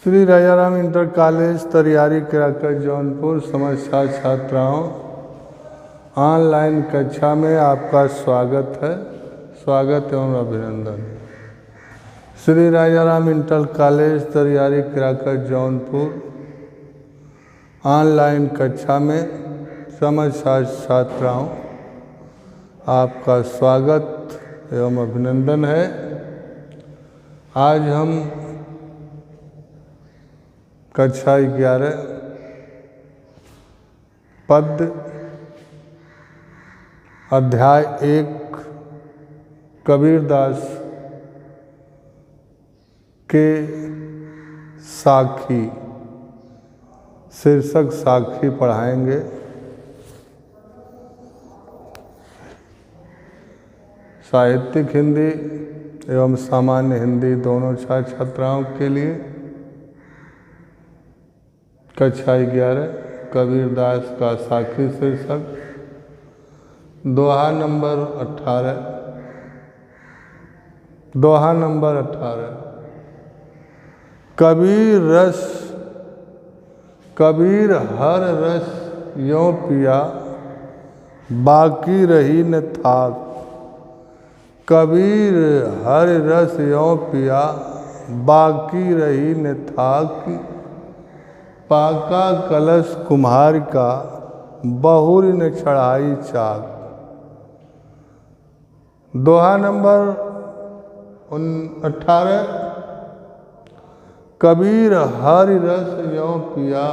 Shri Rajaram inter college Tariyari कराकर जौनपुर समस्त छात्राओं, ऑनलाइन कक्षा में आपका स्वागत है। स्वागत एवं अभिनंदन। श्री राजाराम इंटर कॉलेज तरियारी कराकर जौनपुर ऑनलाइन कक्षा में समस्त छात्राओं, आपका स्वागत एवं अभिनंदन है। आज हम कक्षा 11 पद अध्याय 1 कबीरदास के साखी शीर्षक साखी पढ़ाएंगे। साहित्यिक हिंदी एवं सामान्य हिंदी दोनों छात्राओं के लिए कक्षा 11 कबीरदास का साखी शीर्षक दोहा नंबर 18। कबीर हर रस यों पिया, बाकी रही न थाक। कबीर हर रस यों पिया, बाकी रही न थाक। पाका कलश कुम्हार का, बहुर न चढ़ाई चाक। दोहा नंबर 18। कबीर हर रस यों पिया,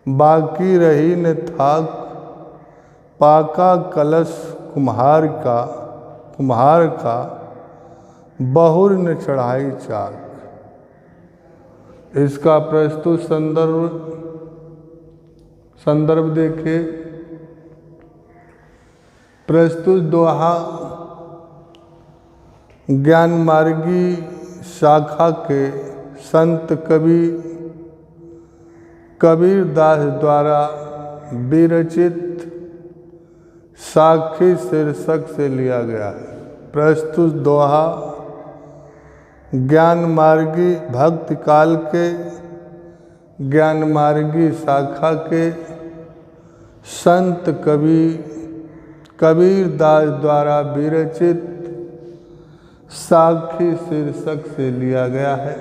बाकी रही न थाक। पाका कलश कुम्हार का, बहुर न चढ़ाई चाक। इसका प्रस्तुत संदर्भ देखिए। प्रस्तुत दोहा ज्ञान मार्गी शाखा के संत कवि कबीरदास द्वारा विरचित साखी शीर्षक से लिया गया है। प्रस्तुत दोहा ज्ञान मार्गी भक्ति काल के ज्ञान मार्गी शाखा के संत कवि कबीरदास द्वारा विरचित साखी शीर्षक से लिया गया है।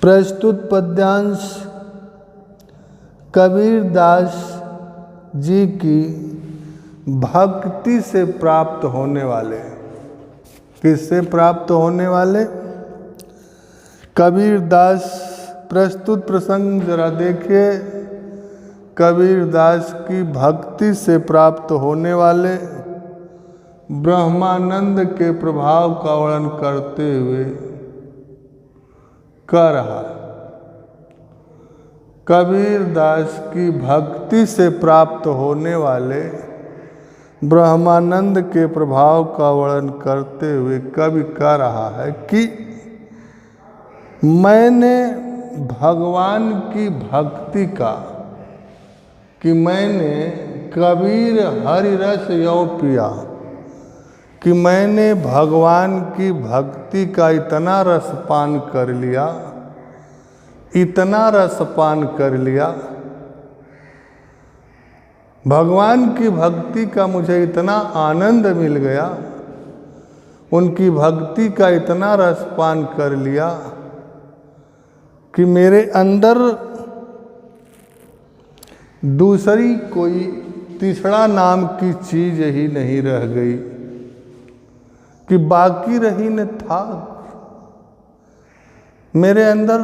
प्रस्तुत पद्यांश कबीरदास जी की भक्ति से प्राप्त होने वाले, किससे प्राप्त होने वाले? कबीरदास। प्रस्तुत प्रसंग जरा देखिए। कबीरदास की भक्ति से प्राप्त होने वाले ब्रह्मानंद के प्रभाव का वर्णन करते हुए कह रहा है। कबीरदास की भक्ति से प्राप्त होने वाले ब्रह्मानंद के प्रभाव का वर्णन करते हुए कवि कह रहा है कि मैंने भगवान की भक्ति का, कि मैंने कबीर हरि रस यों पिया, कि मैंने भगवान की भक्ति का इतना रसपान कर लिया, इतना रसपान कर लिया। भगवान की भक्ति का मुझे इतना आनंद मिल गया, उनकी भक्ति का इतना रसपान कर लिया कि मेरे अंदर दूसरी कोई तीसरा नाम की चीज ही नहीं रह गई, कि बाकी रही न था। मेरे अंदर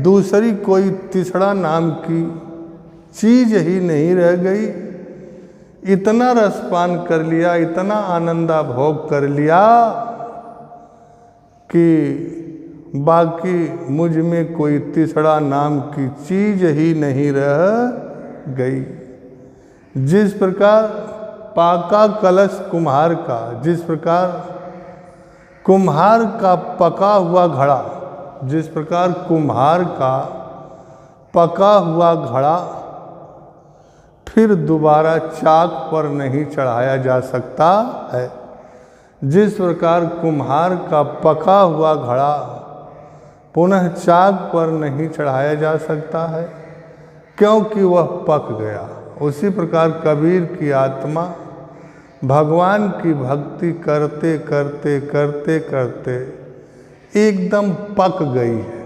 दूसरी कोई तीसरा नाम की चीज ही नहीं रह गई। इतना रसपान कर लिया, इतना आनंदा भोग कर लिया कि बाकी मुझ में कोई तीसरा नाम की चीज ही नहीं रह गई। जिस प्रकार पाका कलश कुम्हार का, जिस प्रकार कुम्हार का पका हुआ घड़ा, जिस प्रकार कुम्हार का पका हुआ घड़ा फिर दोबारा चाक पर नहीं चढ़ाया जा सकता है, जिस प्रकार कुम्हार का पका हुआ घड़ा पुनः चाक पर नहीं चढ़ाया जा सकता है, क्योंकि वह पक गया। उसी प्रकार कबीर की आत्मा भगवान की भक्ति करते करते करते करते एकदम पक गई है।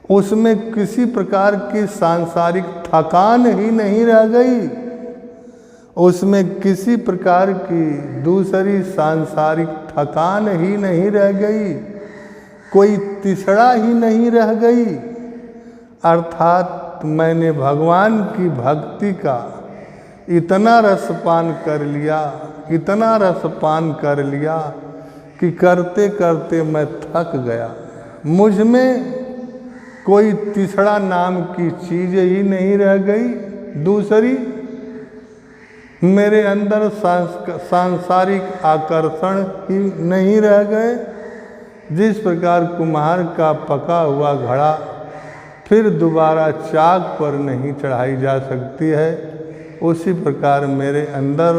उसमें किसी प्रकार की सांसारिक थकान ही नहीं रह गई, उसमें किसी प्रकार की दूसरी सांसारिक थकान ही नहीं रह गई, कोई तिसड़ा ही नहीं रह गई। अर्थात मैंने भगवान की भक्ति का इतना रसपान कर लिया, इतना रसपान कर लिया कि करते करते मैं थक गया। मुझ में कोई तीसरा नाम की चीज़ ही नहीं रह गई दूसरी। मेरे अंदर सांसारिक आकर्षण ही नहीं रह गए। जिस प्रकार कुम्हार का पका हुआ घड़ा फिर दोबारा चाक पर नहीं चढ़ाई जा सकती है, उसी प्रकार मेरे अंदर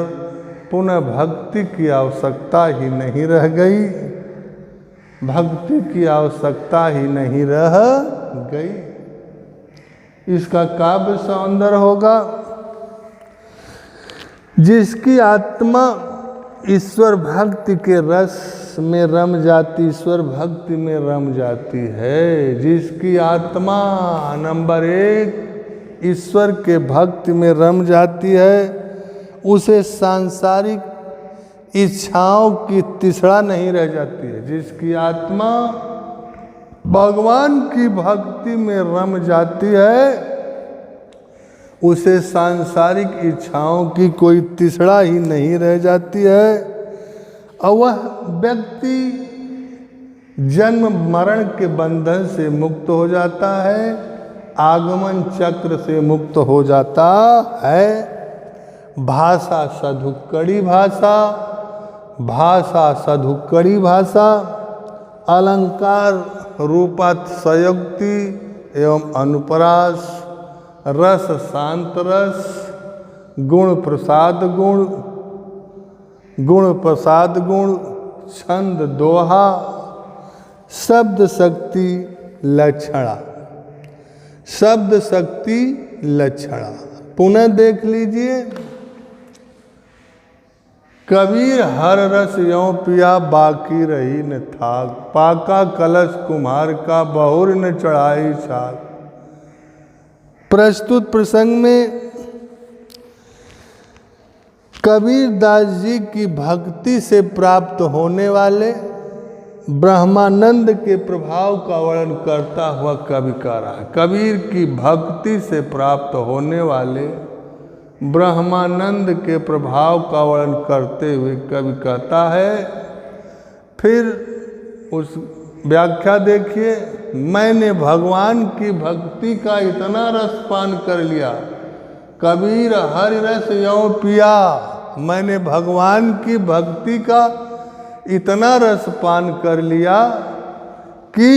पुनः भक्ति की आवश्यकता ही नहीं रह गई, भक्ति की आवश्यकता ही नहीं रह गई। इसका काव्य सौंदर्य होगा, जिसकी आत्मा ईश्वर भक्ति के रस में रम जाती, ईश्वर भक्ति में रम जाती है, जिसकी आत्मा नंबर 1 ईश्वर के भक्ति में रम जाती है, उसे सांसारिक इच्छाओं की तिसड़ा नहीं रह जाती है। जिसकी आत्मा भगवान की भक्ति में रम जाती है, उसे सांसारिक इच्छाओं की कोई तिसड़ा ही नहीं रह जाती है, और वह व्यक्ति जन्म मरण के बंधन से मुक्त हो जाता है, आगमन चक्र से मुक्त हो जाता है। भाषा सधुक्कड़ी भाषा, भाषा सधुक्कड़ी भाषा, अलंकार रूपातिशयोक्ति एवं अनुप्रास, रस शांत रस, गुण प्रसाद गुण, गुण प्रसाद गुण, छंद दोहा, शब्द शक्ति लक्षणा, शब्द शक्ति लक्षणा। पुनः देख लीजिए, कबीर हर रस यों पिया बाकी रही न थाक, पाका कलश कुम्हार का बहुर न चढ़ाई छाक। प्रस्तुत प्रसंग में कबीर दास जी की भक्ति से प्राप्त होने वाले ब्रह्मानंद के प्रभाव का वर्णन करता हुआ कवि कह रहा है। कबीर की भक्ति से प्राप्त होने वाले ब्रह्मानंद के प्रभाव का वर्णन करते हुए कवि कहता है, फिर उस व्याख्या देखिए, मैंने भगवान की भक्ति का इतना रसपान कर लिया, कबीर हरि रस यों पिया, मैंने भगवान की भक्ति का इतना रसपान कर लिया कि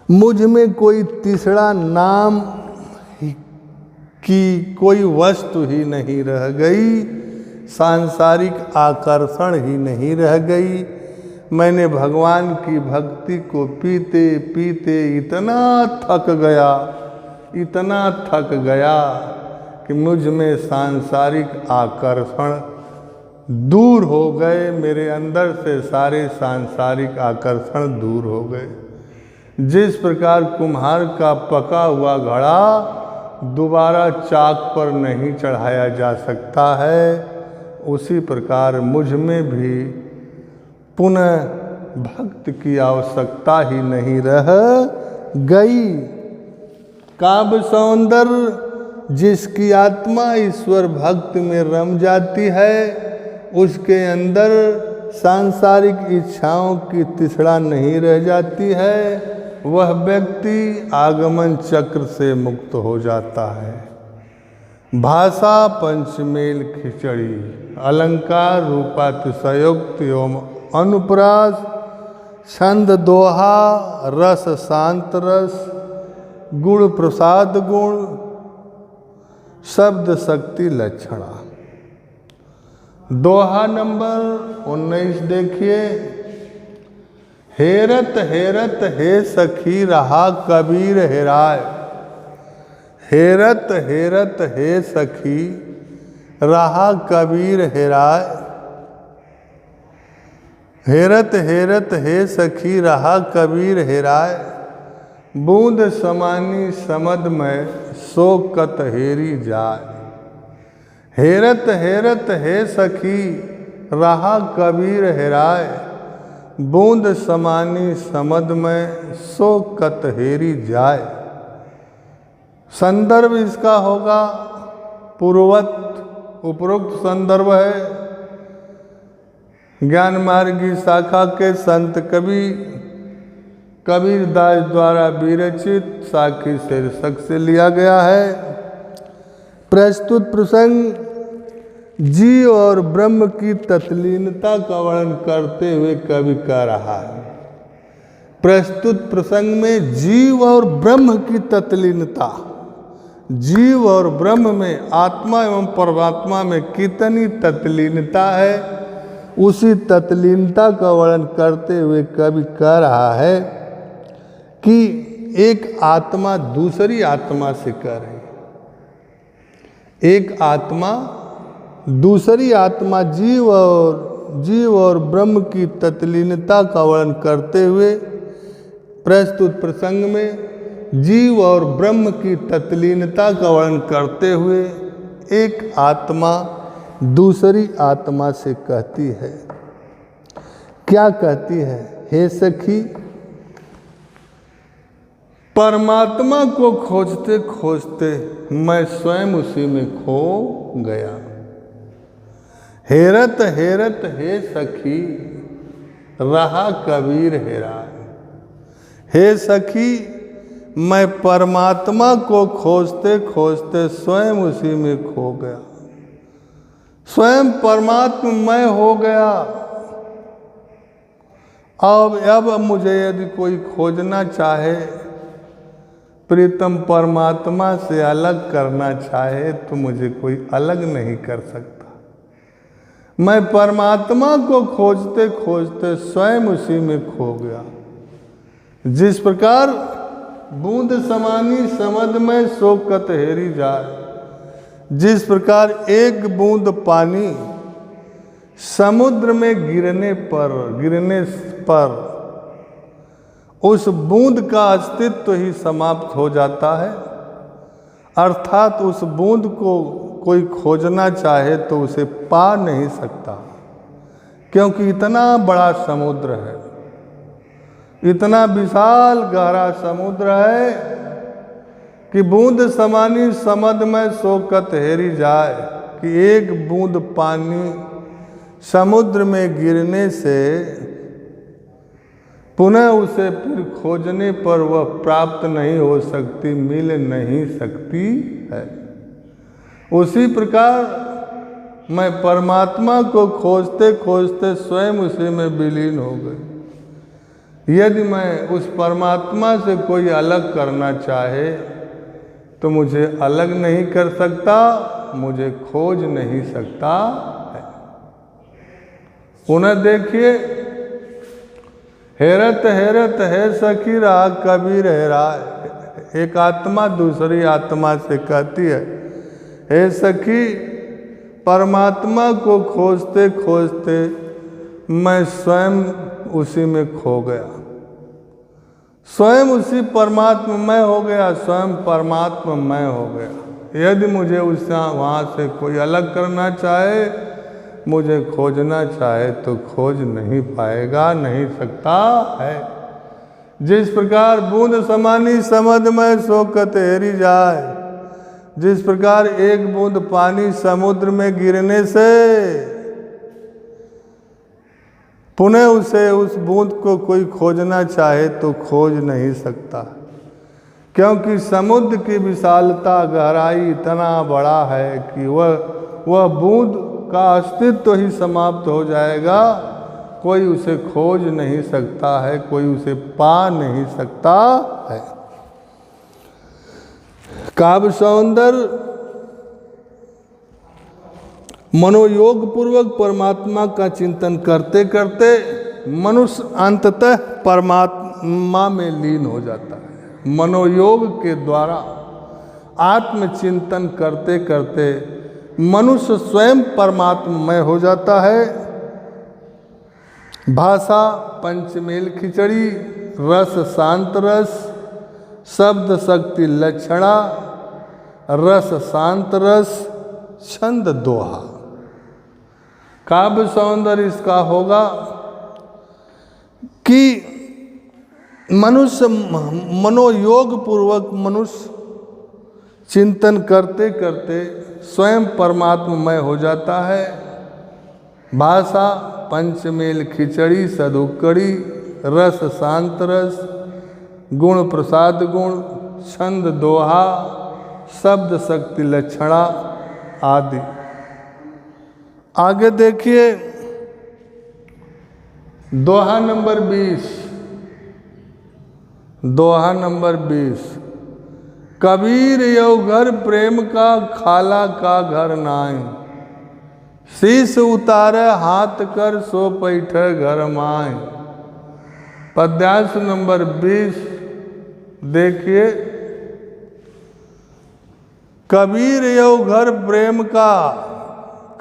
मुझ में कोई तीसरा नाम की कोई वस्तु ही नहीं रह गई, सांसारिक आकर्षण ही नहीं रह गई। मैंने भगवान की भक्ति को पीते पीते इतना थक गया, इतना थक गया कि मुझ में सांसारिक आकर्षण दूर हो गए, मेरे अंदर से सारे सांसारिक आकर्षण दूर हो गए। जिस प्रकार कुम्हार का पका हुआ घड़ा दोबारा चाक पर नहीं चढ़ाया जा सकता है, उसी प्रकार मुझ में भी पुनः भक्त की आवश्यकता ही नहीं रह गई। काव्य सौंदर्य, जिसकी आत्मा ईश्वर भक्ति में रम जाती है, उसके अंदर सांसारिक इच्छाओं की तिसड़ा नहीं रह जाती है, वह व्यक्ति आगमन चक्र से मुक्त हो जाता है। भाषा पंचमेल खिचड़ी, अलंकार रूपातिशयोक्ति एवं अनुप्रास, छंद दोहा, रस शांत रस, गुण प्रसाद गुण, शब्द शक्ति लक्षणा। दोहा नंबर 19 देखिए, हेरत हेरत हे सखी रहा कबीर हेराय। हेरत हेरत हे सखी रहा कबीर हेराय। हेरत हेरत हे सखी रहा कबीर हेराय। बूंद समानी समद में सो कत हेरी जाय। हेरत हेरत हे सखी रहा कबीर हेराय। बूंद समानी समद में सो कत हेरी जाय। संदर्भ इसका होगा पूर्वत उपरोक्त संदर्भ है ज्ञान मार्ग की शाखा के संत कबीरदास द्वारा विरचित साखी शीर्षक से लिया गया है। प्रस्तुत प्रसंग जीव और ब्रह्म की तत्लीनता का वर्णन करते हुए कवि कह रहा है। प्रस्तुत प्रसंग में जीव और ब्रह्म की तत्लीनता, जीव और ब्रह्म में, आत्मा एवं परमात्मा में कितनी तत्लीनता है, उसी तत्लीनता का वर्णन करते हुए कवि कह रहा है कि एक आत्मा दूसरी आत्मा से कह रही है। एक आत्मा दूसरी आत्मा जीव और ब्रह्म की तत्लीनता का वर्णन करते हुए प्रस्तुत प्रसंग में जीव और ब्रह्म की तत्लीनता का वर्णन करते हुए एक आत्मा दूसरी आत्मा से कहती है। क्या कहती है? हे सखी, परमात्मा को खोजते खोजते मैं स्वयं उसी में खो गया। हेरत हेरत हे सखी रहा कबीर हेराय। हे सखी, मैं परमात्मा को खोजते खोजते स्वयं उसी में खो गया, स्वयं परमात्ममय हो गया। अब मुझे यदि कोई खोजना चाहे, प्रीतम परमात्मा से अलग करना चाहे, तो मुझे कोई अलग नहीं कर सकता। मैं परमात्मा को खोजते खोजते स्वयं उसी में खो गया। जिस प्रकार बूंद समानी समद में सो कत हेरी जाए, जिस प्रकार एक बूंद पानी समुद्र में गिरने पर उस बूंद का अस्तित्व ही समाप्त हो जाता है, अर्थात उस बूंद को कोई खोजना चाहे तो उसे पा नहीं सकता, क्योंकि इतना बड़ा समुद्र है, इतना विशाल गहरा समुद्र है कि बूंद समानी समद में सो कत हेरी जाए, कि एक बूंद पानी समुद्र में गिरने से पुनः उसे फिर खोजने पर वह प्राप्त नहीं हो सकती, मिल नहीं सकती है। उसी प्रकार मैं परमात्मा को खोजते खोजते स्वयं उसी में विलीन हो गई। यदि मैं उस परमात्मा से कोई अलग करना चाहे तो मुझे अलग नहीं कर सकता, मुझे खोज नहीं सकता है। पुनः देखिए, हेरत हेरत हे सखी रहा कबीर हेराय। एक आत्मा दूसरी आत्मा से कहती है, हे सखी, परमात्मा को खोजते खोजते मैं स्वयं उसी में खो गया, स्वयं उसी परमात्ममय हो गया, स्वयं परमात्ममय हो गया। यदि मुझे वहाँ से कोई अलग करना चाहे, मुझे खोजना चाहे तो खोज नहीं पाएगा, नहीं सकता है। जिस प्रकार बूंद समानी समद में सो कत हेरी जाए, जिस प्रकार एक बूंद पानी समुद्र में गिरने से पुनः उस बूंद को कोई खोजना चाहे तो खोज नहीं सकता, क्योंकि समुद्र की विशालता, गहराई इतना बड़ा है कि वह बूंद का अस्तित्व ही समाप्त हो जाएगा। कोई उसे खोज नहीं सकता है, कोई उसे पा नहीं सकता है। काव्य सौंदर्य मनोयोग पूर्वक परमात्मा का चिंतन करते करते मनुष्य अंततः परमात्मा में लीन हो जाता है। मनोयोग के द्वारा आत्मचिंतन करते करते मनुष्य स्वयं परमात्ममय हो जाता है। भाषा पंचमेल खिचड़ी, रस शांत रस, शब्द शक्ति लक्षणा, रस शांत रस, छंद दोहा। काव्य सौंदर्य इसका होगा कि मनुष्य मनोयोग पूर्वक मनुष्य चिंतन करते करते स्वयं परमात्ममय हो जाता है। भाषा पंचमेल खिचड़ी सदुक्कड़ी, रस शांत रस, गुण प्रसाद गुण, छंद दोहा, शब्द शक्ति लक्षणा आदि। आगे देखिए दोहा नंबर 20। दोहा नंबर 20। कबीर यो घर प्रेम का, खाला का घर नाय, शीश उतारे हाथ कर, सो पैठे घर माय। पद्यांश नंबर 20 देखिए। कबीर यो घर प्रेम का,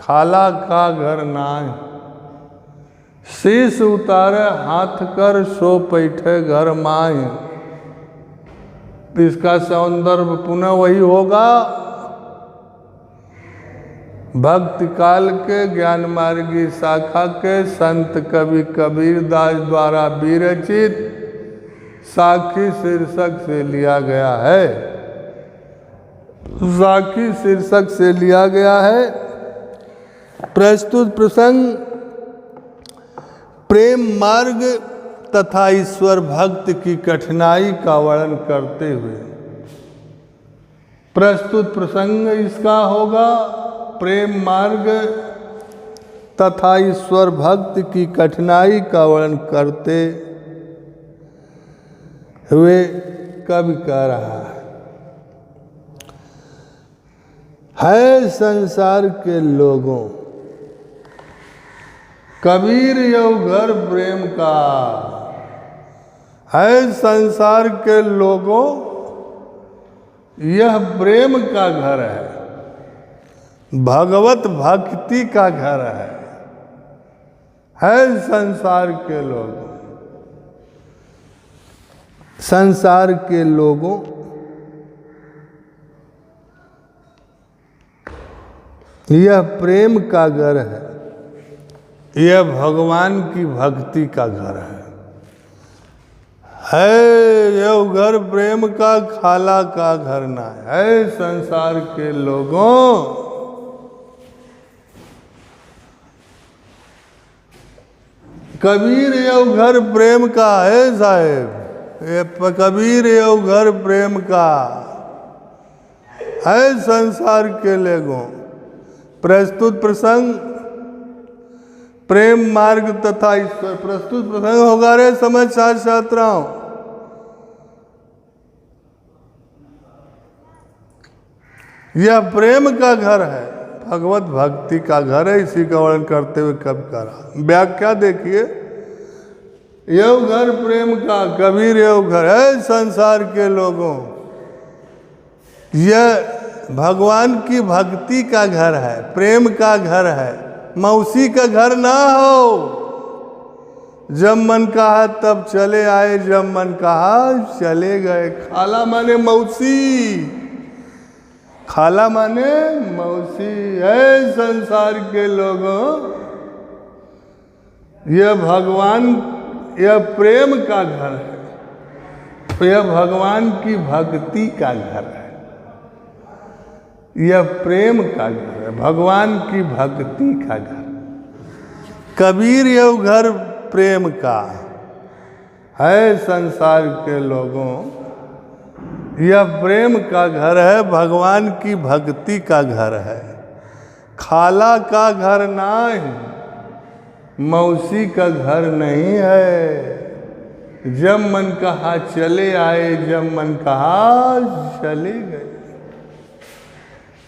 खाला का घर नाय, शीश उतारे हाथ कर, सो पैठे घर माय। इसका सौंदर्य पुनः वही होगा। भक्ति काल के ज्ञान मार्गी शाखा के संत कवि कबीर दास द्वारा विरचित साखी शीर्षक से लिया गया है। साखी शीर्षक से लिया गया है। प्रस्तुत प्रसंग प्रेम मार्ग तथा ईश्वर भक्त की कठिनाई का वर्णन करते हुए, प्रस्तुत प्रसंग इसका होगा प्रेम मार्ग तथा ईश्वर भक्त की कठिनाई का वर्णन करते हुए कवि कह रहा है संसार के लोगों, कबीर यो घर प्रेम का। है संसार के लोगों, यह प्रेम का घर है, भगवत भक्ति का घर है संसार के लोगों। संसार के लोगों, यह प्रेम का घर है, यह भगवान की भक्ति का घर है यह घर प्रेम का, खाला का घर ना है संसार के लोगों। कबीर यो घर प्रेम का है साहेब, ये कबीर यो घर प्रेम का है संसार के लोगों। प्रस्तुत प्रसंग प्रेम मार्ग तथा ईश्वर। प्रस्तुत प्रसंग होगा रे समाचार छात्राओं। यह प्रेम का घर है, भगवत भक्ति का घर है। इसी का वर्णन करते हुए कब करा व्याख्या देखिए। यह घर प्रेम का, कबीर यह घर है संसार के लोगों। यह भगवान की भक्ति का घर है, प्रेम का घर है, मौसी का घर ना हो। जब मन कहा तब चले आए, जब मन कहा चले गए। खाला माने मौसी, खाला माने मौसी है संसार के लोगों। यह भगवान, यह प्रेम का घर है, यह भगवान की भक्ति का घर है, यह प्रेम का घर है, भगवान की भक्ति का घर। कबीर यह घर प्रेम का है संसार के लोगों। यह प्रेम का घर है, भगवान की भक्ति का घर है। खाला का घर नहीं, मौसी का घर नहीं है। जब मन कहा चले आए, जब मन कहा चले गए।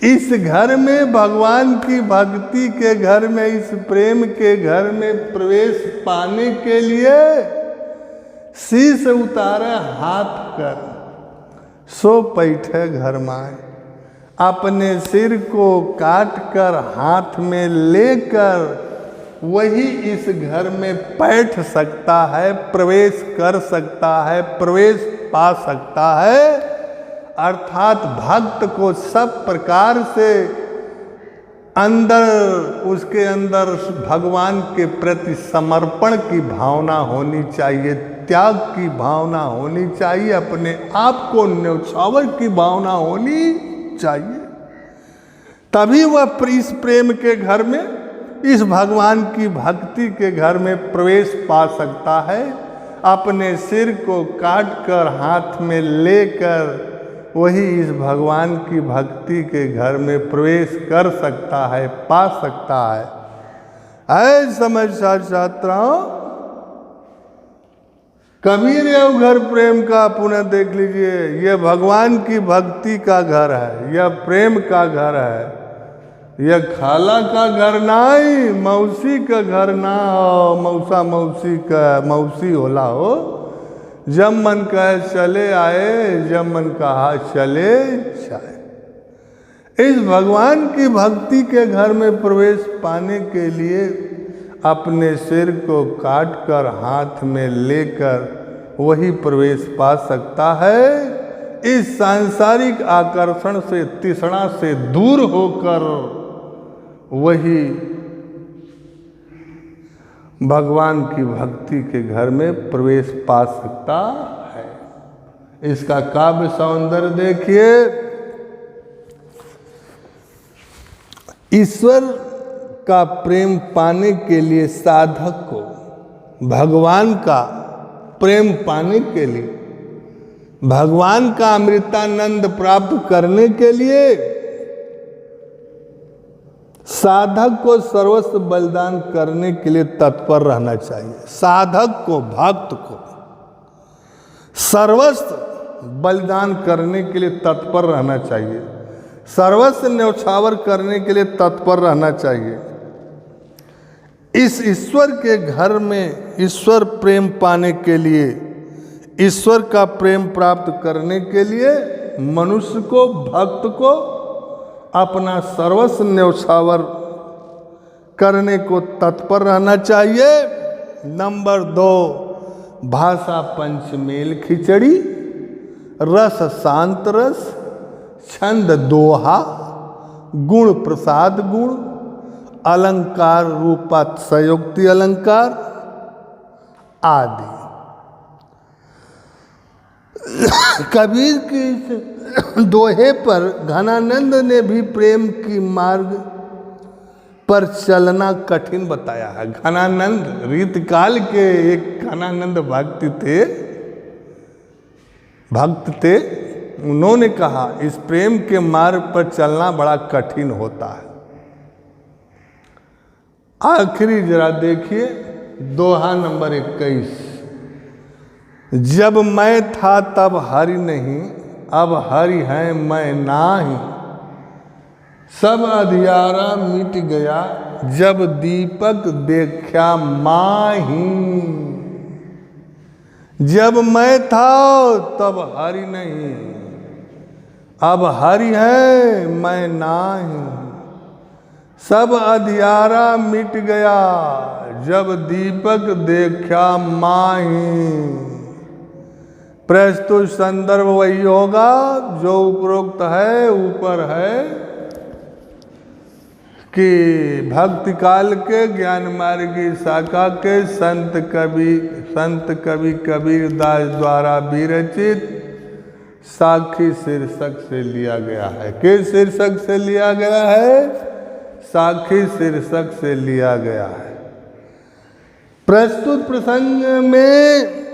इस घर में, भगवान की भक्ति के घर में, इस प्रेम के घर में प्रवेश पाने के लिए शीश उतारे हाथ कर, सो बैठे घर माए। अपने सिर को काट कर हाथ में लेकर वही इस घर में बैठ सकता है, प्रवेश कर सकता है, प्रवेश पा सकता है। अर्थात भक्त को सब प्रकार से अंदर, उसके अंदर भगवान के प्रति समर्पण की भावना होनी चाहिए, त्याग की भावना होनी चाहिए, अपने आप को न्यौछावर की भावना होनी चाहिए। तभी वह इस प्रेम के घर में, इस भगवान की भक्ति के घर में प्रवेश पा सकता है। अपने सिर को काट कर हाथ में लेकर वही इस भगवान की भक्ति के घर में प्रवेश कर सकता है, पा सकता है। ऐ समझ छात्राओं, कबीर यह घर प्रेम का पुनः देख लीजिए। यह भगवान की भक्ति का घर है, यह प्रेम का घर है। यह खाला का घर नहीं, मौसी का घर ना हो, मौसा मौसी का मौसी होला हो। जब मन कहे चले आए, जब मन कहा चले जाए। इस भगवान की भक्ति के घर में प्रवेश पाने के लिए अपने सिर को काट कर हाथ में लेकर वही प्रवेश पा सकता है। इस सांसारिक आकर्षण से, तृष्णा से दूर होकर वही भगवान की भक्ति के घर में प्रवेश पा सकता है। इसका काव्य सौंदर्य देखिए। ईश्वर का प्रेम पाने के लिए साधक को, भगवान का प्रेम पाने के लिए, भगवान का अमृतानंद प्राप्त करने के लिए साधक को सर्वस्व बलिदान करने के लिए तत्पर रहना चाहिए। साधक को, भक्त को सर्वस्व बलिदान करने के लिए तत्पर रहना चाहिए, सर्वस्व न्यौछावर करने के लिए तत्पर रहना चाहिए। इस ईश्वर के घर में ईश्वर प्रेम पाने के लिए, ईश्वर का प्रेम प्राप्त करने के लिए मनुष्य को, भक्त को अपना सर्वस्व न्यौछावर करने को तत्पर रहना चाहिए। नंबर 2, भाषा पंचमेल खिचड़ी, रस शांत रस, छंद दोहा, गुण प्रसाद गुण, अलंकार रूपातिशयोक्ति अलंकार आदि। कबीर की दोहे पर घनानंद ने भी प्रेम की मार्ग पर चलना कठिन बताया है। घनानंद रीतकाल के एक घनानंद भक्त थे। उन्होंने कहा इस प्रेम के मार्ग पर चलना बड़ा कठिन होता है। आखिरी जरा देखिए दोहा नंबर 21। जब मैं था तब हरि नहीं, अब हरि है मैं नाही। सब अंधियारा मिट गया, जब दीपक देखा माही। जब मैं था तब हरि नहीं, अब हरि है मैं नाही। सब अंधियारा मिट गया, जब दीपक देखा माही। प्रस्तुत संदर्भ वही होगा जो उपरोक्त है, ऊपर है कि भक्ति काल के ज्ञान मार्गी शाखा के संत कवि कबीर दास द्वारा विरचित साखी शीर्षक से लिया गया है। किस शीर्षक से लिया गया है? साखी शीर्षक से लिया गया है। प्रस्तुत प्रसंग में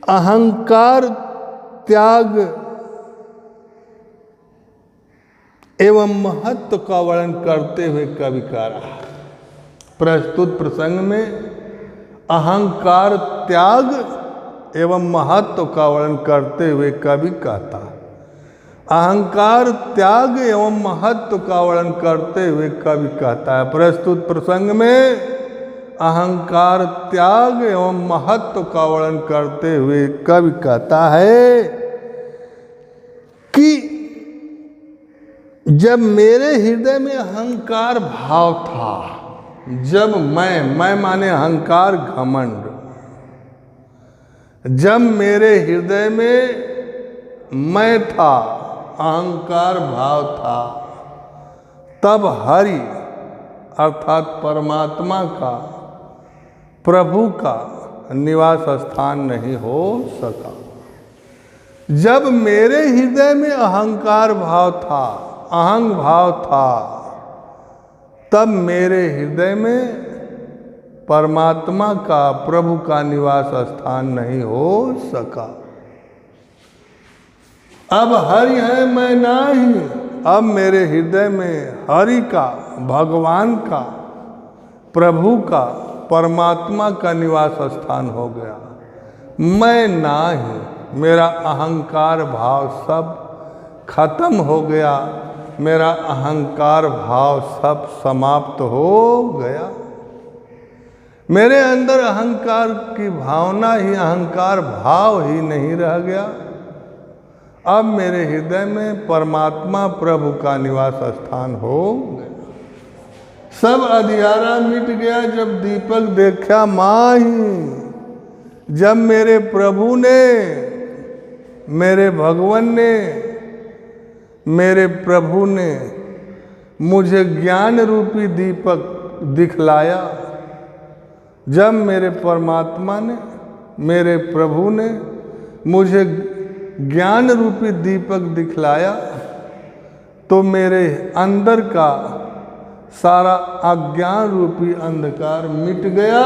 अहंकार त्याग एवं महत्व का वर्णन करते हुए कवि कह रहा है। प्रस्तुत प्रसंग में अहंकार त्याग एवं महत्व का वर्णन करते हुए कवि कहता है, अहंकार त्याग एवं महत्व का वर्णन करते हुए कवि कहता है, प्रस्तुत प्रसंग में अहंकार त्याग एवं महत्व का वर्णन करते हुए कवि कहता है कि जब मेरे हृदय में अहंकार भाव था, जब मैं माने अहंकार घमंड, जब मेरे हृदय में मैं था, अहंकार भाव था, तब हरि अर्थात परमात्मा का, प्रभु का निवास स्थान नहीं हो सका। जब मेरे हृदय में अहंकार भाव था, अहंग भाव था, तब मेरे हृदय में परमात्मा का, प्रभु का निवास स्थान नहीं हो सका। अब हरि है मैं नाही, अब मेरे हृदय में हरि का, भगवान का, प्रभु का, परमात्मा का निवास स्थान हो गया। मैं नाही, मेरा अहंकार भाव सब खत्म हो गया, मेरा अहंकार भाव सब समाप्त हो गया। मेरे अंदर अहंकार की भावना ही, अहंकार भाव ही नहीं रह गया। अब मेरे हृदय में परमात्मा, प्रभु का निवास स्थान हो गया। सब अंधियारा मिट गया जब दीपक देखा माही। जब मेरे प्रभु ने, मेरे भगवान ने, मेरे प्रभु ने मुझे ज्ञान रूपी दीपक दिखलाया, जब मेरे परमात्मा ने, मेरे प्रभु ने मुझे ज्ञान रूपी दीपक दिखलाया, तो मेरे अंदर का सारा अज्ञान रूपी अंधकार मिट गया,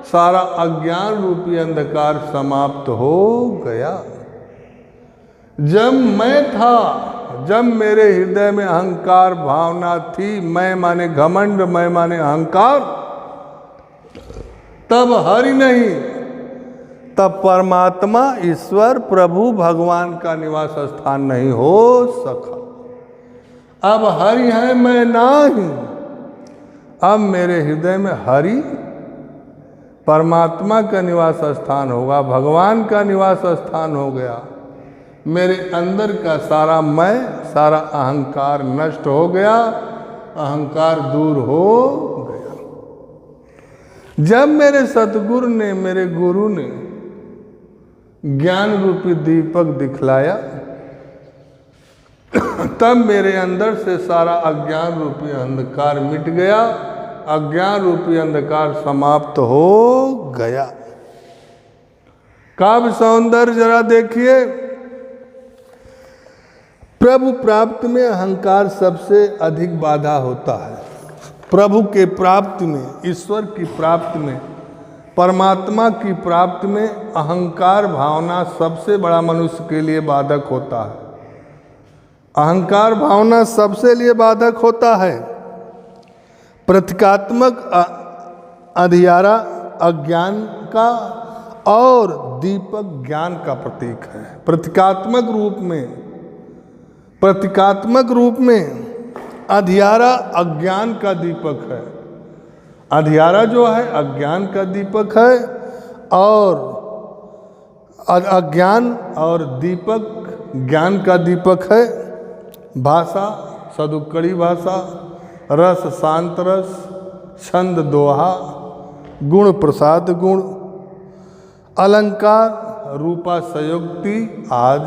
सारा अज्ञान रूपी अंधकार समाप्त हो गया। जब मैं था, जब मेरे हृदय में अहंकार भावना थी, मैं माने घमंड, मैं माने अहंकार, तब हरि नहीं, तब परमात्मा, ईश्वर, प्रभु, भगवान का निवास स्थान नहीं हो सका। अब हरि है मैं नाही, अब मेरे हृदय में हरि, परमात्मा का निवास स्थान होगा, भगवान का निवास स्थान हो गया। मेरे अंदर का सारा मैं, सारा अहंकार नष्ट हो गया, अहंकार दूर हो गया। जब मेरे सतगुरु ने, मेरे गुरु ने ज्ञान रूपी दीपक दिखलाया, तब मेरे अंदर से सारा अज्ञान रूपी अंधकार मिट गया, अज्ञान रूपी अंधकार समाप्त हो गया। काव्य सौंदर्य जरा देखिए। प्रभु प्राप्ति में अहंकार सबसे अधिक बाधा होता है। प्रभु के प्राप्ति में, ईश्वर की प्राप्ति में, परमात्मा की प्राप्ति में अहंकार भावना सबसे बड़ा मनुष्य के लिए बाधक होता है। अहंकार भावना सबसे लिए बाधक होता है। प्रतीकात्मक अंधियारा अज्ञान का और दीपक ज्ञान का प्रतीक है। प्रतीकात्मक रूप में अंधियारा अज्ञान का दीपक है। अंधियारा जो है अज्ञान का दीपक है, और अज्ञान और दीपक ज्ञान का दीपक है। भाषा सदुक्कड़ी भाषा, रस शांत रस, छंद दोहा, गुण प्रसाद गुण, अलंकार रूपा संयुक्ति आज